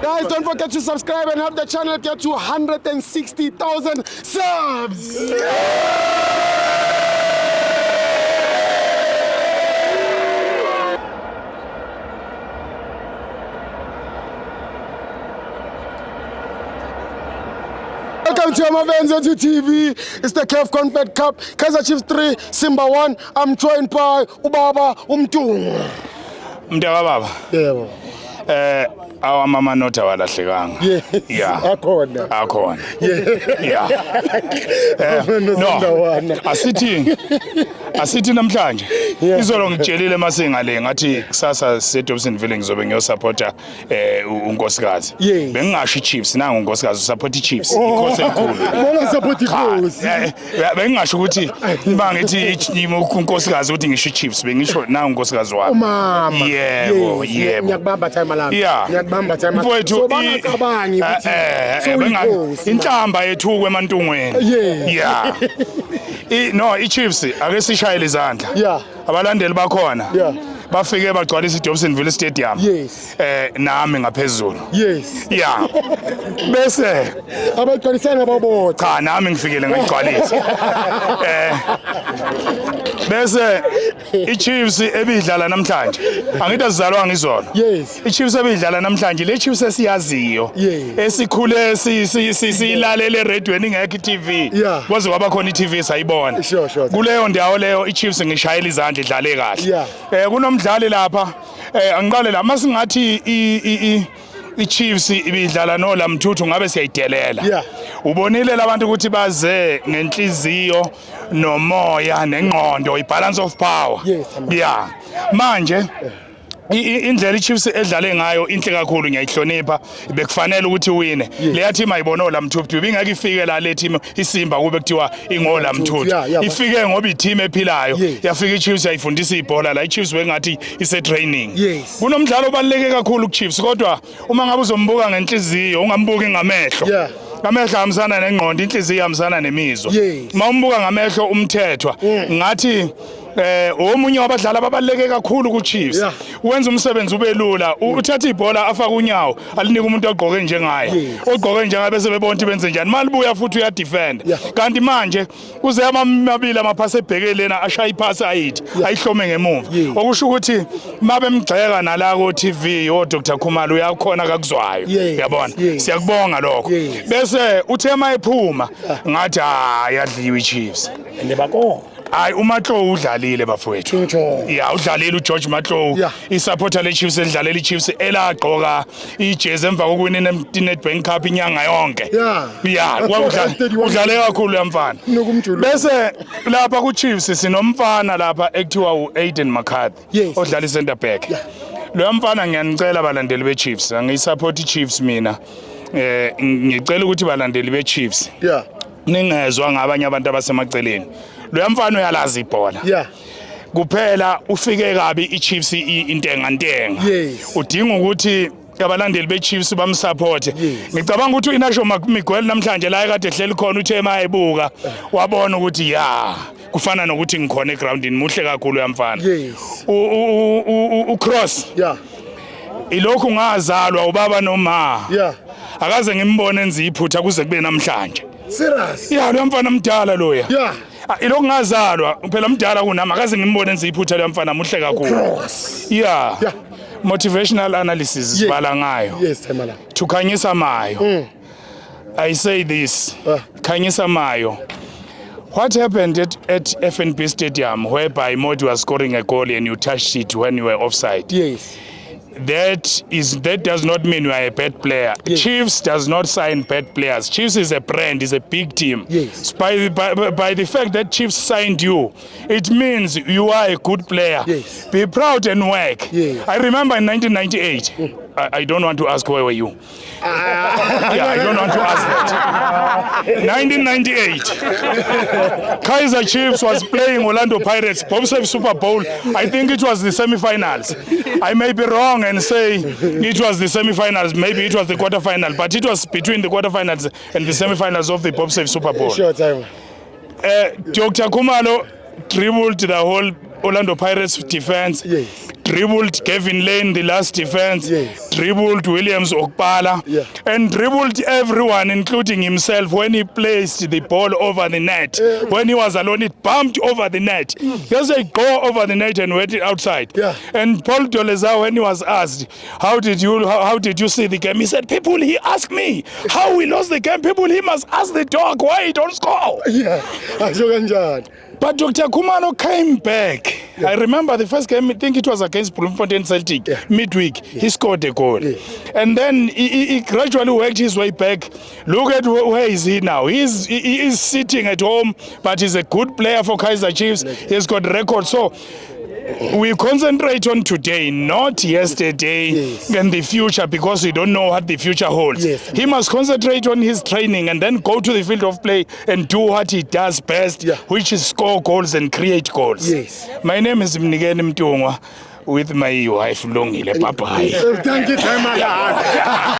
Guys, don't forget to subscribe and help the channel get to 160,000 subs. Welcome to Amavenza TV. It's the CAF Confed Cup. Kaizer Chiefs 3, Simba 1. I'm joined by Ubaba Umtung. Mntaka baba. Yebo. Awamama nota walahlekanga. Yeah. Akhona. Yeah. No. Asithi namhlanje. Izolo ngitshelile masengale ngathi kusasa seDobsonville ngizobe ngiyosupporta unkosikazi. Bengingasho iChiefs nangu unkosikazi usupport iChiefs. Inkosi enkulu. Bona support iChiefs. Bengingasho ukuthi bangithi unkosikazi ukuthi ngisho iChiefs bengisho nangu unkosikazi wami. Umama. Yebo. Ngiyakubamba time lami. Ngiyakubamba time. Mfowethu bangacabangi ukuthi inhlamba yethu kwemantungweni. Yeah. No, iChiefs ake sishayele izandla. Yeah. Abalandeli bakhona. Yeah. Bafike bagcwalisa iDobsonville Stadium. Yes. Nami ngaphezulu. Yes. Yeah. Bese abagcwalisana ababodwa. Cha nami ngifikele ngigcwalisa. Bese iChiefs ebidlala namhlanje. Angithi azizalwa ngizona. Yes. iChiefs ebidlala namhlanje le Chiefs esiyaziyo. Esikhule silalele radioweni ngekho iTV. Kwaze kwaba khona iTV sayibona. Sure. Kuleyo ndawo leyo iChiefs ngishayela izandla idlale kahle. Kunomdlali lapha angiqale la masingathi iChiefs ibidlala noLamthuthu ngabe siyayidelela. Ubonile labantu ukuthi baze ngenhliziyo nomoya nengqondo ibalance of power. Yeah. Manje indlela iChiefs edlale ngayo inhle kakhulu ngiyayihlonipha bekufanele ukuthi uwine leya team ayibona oLamthuthu ibingeke ifike la le team iSimba kube kuthiwa ingoLamthuthu ifike ngoba iTeam ephilayo yafika iChiefs yayifundisa ibhola la iChiefs bengathi ise training kunomdlalo obaluleke kakhulu kuChiefs kodwa uma ngabe uzombuka ngenhliziyo ungambuki ngamehlo ngamehlo hamsana nengqondo inhliziyo hamsana nemizwa mawumbuka ngamehlo umthethwa ngathi omunye wabadlali ababaleke kakhulu kuChiefs wenza umsebenzi ube lula uthatha ibhola afaka unyawo alinika umuntu ogqoke njengaye ogqoke njengabe bese bebonke benze njani malibuya futhi uya defend kanti manje kuze amabili amaphasi ebhekelena ashaya iphasi ayithi ayihlome ngemuva okusho ukuthi mabe mgxeka nala ko TV oDr Khumalo uyakhona kakuzwayo yabona siyakubonga lokho bese uthema ephuma ngathi yadliwa iChiefs ndebako hayi uMatlow udlalile bafowethu udlalile uGeorge Matlow isupporter leChiefs edlalela iChiefs elagqoka ijezi emva kokuwina iNedbank Cup inyanga yonke udlale kakhulu yamfana bese lapha kuChiefs sinomfana lapha ekuthiwa uAiden McCarthy odlala icenter back lo mfana ngiyanicela abalandeli beChiefs angiyisupport iChiefs mina ngicela ukuthi balandeli beChiefs ningezwe ngabanye abantu abasemaceleni lo mfana uyalazi ibhola kuphela ufike kabi iChiefs intenga udinga ukuthi abalandeli beChiefs bamsupport ngicabanga ukuthi uNasho Miguel namhlanje la ekade ehleli khona uthe mayibuka wabona ukuthi kufana nokuthi ngikhona egroundini muhle kakhulu yamfana uCross ilokhu ngazalwa ubaba noma akaze ngimbone enza iphutha kuze kube namhlanje serious lo mfana mdala loya ilokhu ngazalwa phela mdala kunami akaze ngimbone enza iphutha lo mfana muhle kakhulu motivational analysis sibala ngayo Khanyisa Mayo I say this Khanyisa Mayo what happened at FNB Stadium whereby Modi was scoring a goal and you touched it when you were offside that does not mean you are a bad player. Chiefs does not sign bad players. Chiefs is a brand, is a big team. By the fact that Chiefs signed you, it means you are a good player. Be proud and work. I remember in 1998, I don't want to ask where were you. I don't want to ask that. 1998, Kaizer Chiefs was playing Orlando Pirates, Bobsleigh Super Bowl. I think it was the semi-finals. I may be wrong and say it was the semi-finals, maybe it was the quarter-final, but it was between the quarter-finals and the semi-finals of the Bobsleigh Super Bowl. Dr. Khumalo dribbled the whole Orlando Pirates defense. Yes. Dribbled Kevin Lane, the last defense. Yes. Dribbled Williams Okpala. Yeah. And dribbled everyone, including himself, when he placed the ball over the net. When he was alone, it bumped over the net. Just like go over the net and wait it outside. Yeah. And Paul Dolezal, when he was asked, how did you see the game? He said, people, he asked me how we lost the game. People, he must ask the dog why he don't score. Yeah. Asho kanjani. But Dr. Kumano came back. Yeah. I remember the first game, I think it was against Bloemfontein Celtic, midweek. Yeah. He scored a goal. Yeah. And then he gradually worked his way back. Look at where is he now. He is sitting at home, but he's a good player for Kaizer Chiefs. He's got records. So we concentrate on today, not yesterday and the future, because we don't know what the future holds. Yes. He must concentrate on his training and then go to the field of play and do what he does best, which is score goals and create goals. Yes. My name is Mnikeni Mtungwa with my wife Lungile. Bye-bye. Thank you, Tamara.